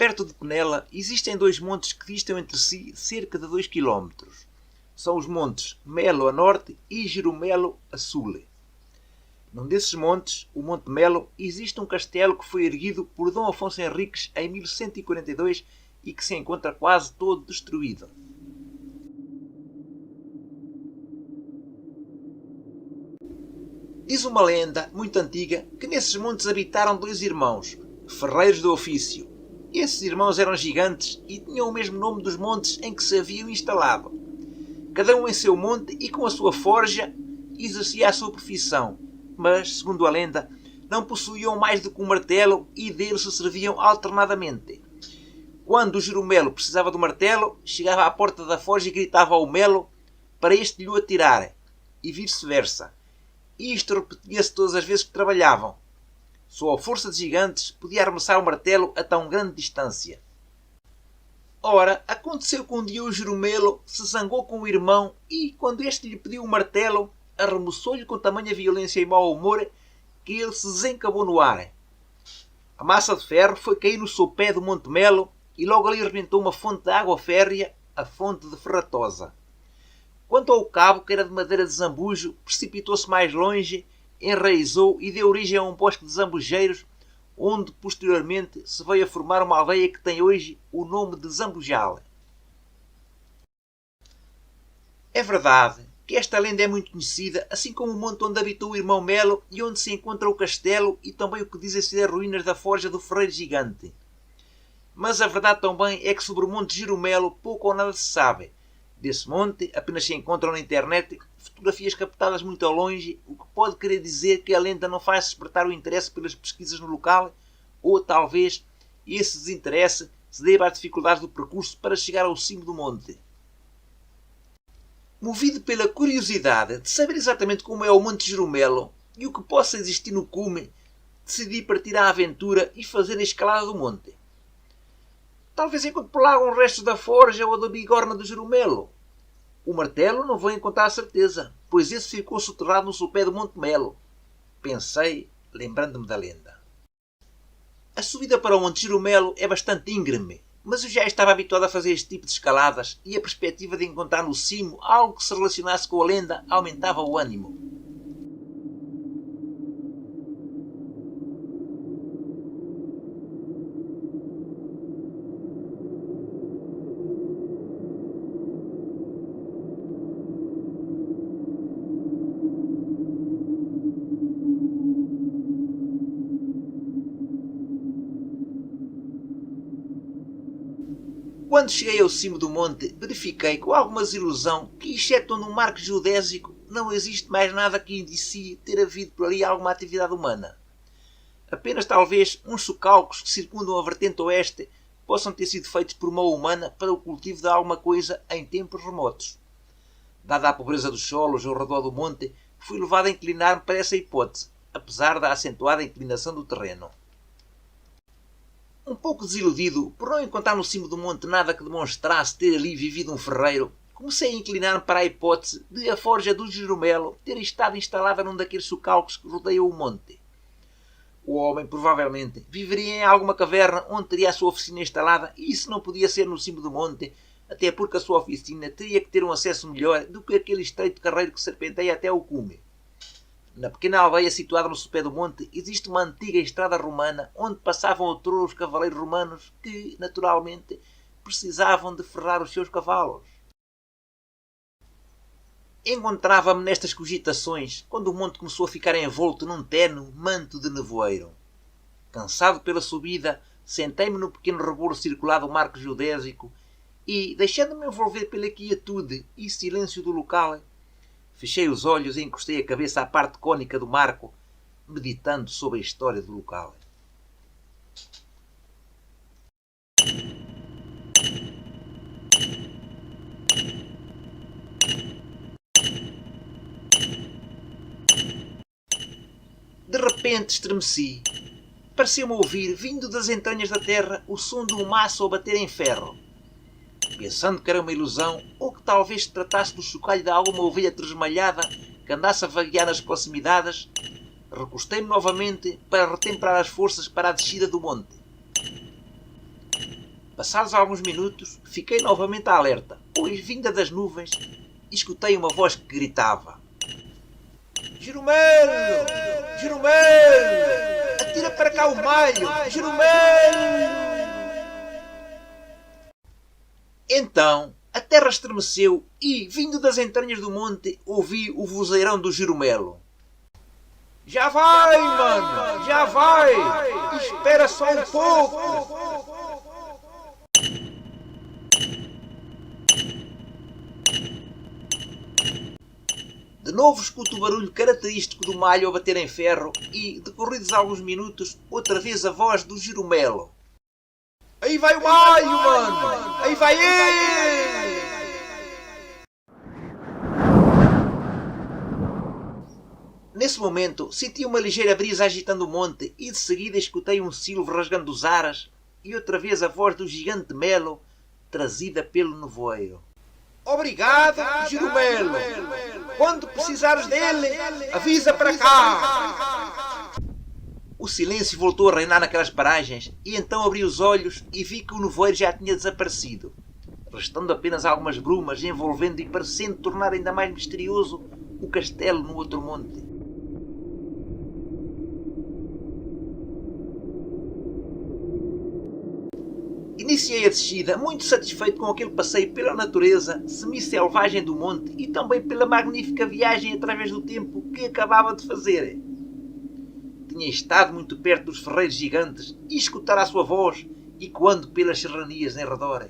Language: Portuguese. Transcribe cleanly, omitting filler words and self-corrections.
Perto de Penela existem dois montes que distam entre si cerca de 2 quilómetros. São os montes Melo a norte e Jerumelo a sul. Num desses montes, o Monte Melo, existe um castelo que foi erguido por Dom Afonso Henriques em 1142 e que se encontra quase todo destruído. Diz uma lenda muito antiga que nesses montes habitaram dois irmãos, ferreiros do ofício. Esses irmãos eram gigantes e tinham o mesmo nome dos montes em que se haviam instalado. Cada um em seu monte e com a sua forja exercia a sua profissão, mas, segundo a lenda, não possuíam mais do que um martelo e dele se serviam alternadamente. Quando o Jerumelo precisava do martelo, chegava à porta da forja e gritava ao Melo para este lhe o atirar, e vice-versa. Isto repetia-se todas as vezes que trabalhavam. Só a força de gigantes podia arremessar o martelo a tão grande distância. Ora, aconteceu que um dia o Jerumelo se zangou com o irmão e, quando este lhe pediu o martelo, arremessou-lhe com tamanha violência e mau humor que ele se desencabou no ar. A massa de ferro foi cair no sopé do Monte Melo e logo ali rebentou uma fonte de água férrea, a fonte de Ferratosa. Quanto ao cabo, que era de madeira de zambujo, precipitou-se mais longe, enraizou e deu origem a um bosque de zambujeiros, onde posteriormente se veio a formar uma aldeia que tem hoje o nome de Zambujal. É verdade que esta lenda é muito conhecida, assim como o monte onde habitou o irmão Melo e onde se encontra o castelo e também o que dizem ser as ruínas da forja do ferreiro gigante. Mas a verdade também é que sobre o monte Jerumelo pouco ou nada se sabe. Desse monte apenas se encontram na internet fotografias captadas muito ao longe, o que pode querer dizer que a lenda não faz despertar o interesse pelas pesquisas no local, ou talvez esse desinteresse se deva às dificuldades do percurso para chegar ao cimo do monte. Movido pela curiosidade de saber exatamente como é o Monte Jerumelo e o que possa existir no cume, decidi partir à aventura e fazer a escalada do monte. Talvez encontre por lá alguns restos da forja ou da bigorna do Jerumelo. O martelo não vou encontrar a certeza, pois esse ficou soterrado no sopé do Monte Melo. Pensei, lembrando-me da lenda. A subida para o Monte Jerumelo é bastante íngreme, mas eu já estava habituado a fazer este tipo de escaladas e a perspectiva de encontrar no cimo algo que se relacionasse com a lenda aumentava o ânimo. Quando cheguei ao cimo do monte, verifiquei com alguma desilusão que, exceto num marco geodésico, não existe mais nada que indicie ter havido por ali alguma atividade humana. Apenas talvez uns socalcos que circundam a vertente oeste possam ter sido feitos por mão humana para o cultivo de alguma coisa em tempos remotos. Dada a pobreza dos solos ao redor do monte, fui levado a inclinar-me para essa hipótese, apesar da acentuada inclinação do terreno. Um pouco desiludido por não encontrar no cimo do monte nada que demonstrasse ter ali vivido um ferreiro, comecei a inclinar-me para a hipótese de a forja do Jerumelo ter estado instalada num daqueles socalcos que rodeiam o monte. O homem provavelmente viveria em alguma caverna onde teria a sua oficina instalada e isso não podia ser no cimo do monte, até porque a sua oficina teria que ter um acesso melhor do que aquele estreito carreiro que serpenteia até o cume. Na pequena aldeia situada no sopé do monte existe uma antiga estrada romana onde passavam outrora os cavaleiros romanos que, naturalmente, precisavam de ferrar os seus cavalos. Encontrava-me nestas cogitações quando o monte começou a ficar envolto num tenue manto de nevoeiro. Cansado pela subida, sentei-me no pequeno rebolo circular do marco geodésico e, deixando-me envolver pela quietude e silêncio do local, fechei os olhos e encostei a cabeça à parte cônica do marco, meditando sobre a história do local. De repente estremeci. Pareceu-me ouvir, vindo das entranhas da terra, o som de um maço a bater em ferro. Pensando que era uma ilusão, ou que talvez se tratasse do chocalho de alguma ovelha tresmalhada que andasse a vaguear nas proximidades, recostei-me novamente para retemperar as forças para a descida do monte. Passados alguns minutos, fiquei novamente alerta, pois, vinda das nuvens, escutei uma voz que gritava: Jeromelo! Jeromelo! Atira para cá o malho! Jeromelo! Então, a terra estremeceu e, vindo das entranhas do monte, ouvi o vozeirão do Jeromelo. Já vai, mano! Já vai! Espera só um pouco! De novo escuto o barulho característico do malho a bater em ferro e, decorridos alguns minutos, outra vez a voz do Jeromelo. Aí vai o malho, mano! Aí vai ele! Nesse momento, senti uma ligeira brisa agitando o monte e de seguida escutei um silvo rasgando os ares e outra vez a voz do gigante Melo, trazida pelo nevoeiro. Obrigado, Jeromelo! Quando precisares dele, avisa para cá! O silêncio voltou a reinar naquelas paragens e então abri os olhos e vi que o nevoeiro já tinha desaparecido, restando apenas algumas brumas envolvendo e parecendo tornar ainda mais misterioso o castelo no outro monte. Iniciei a descida, muito satisfeito com aquele passeio pela natureza semi-selvagem do monte e também pela magnífica viagem através do tempo que acabava de fazer. Tinha estado muito perto dos ferreiros gigantes e escutar a sua voz ecoando pelas serranias em redor.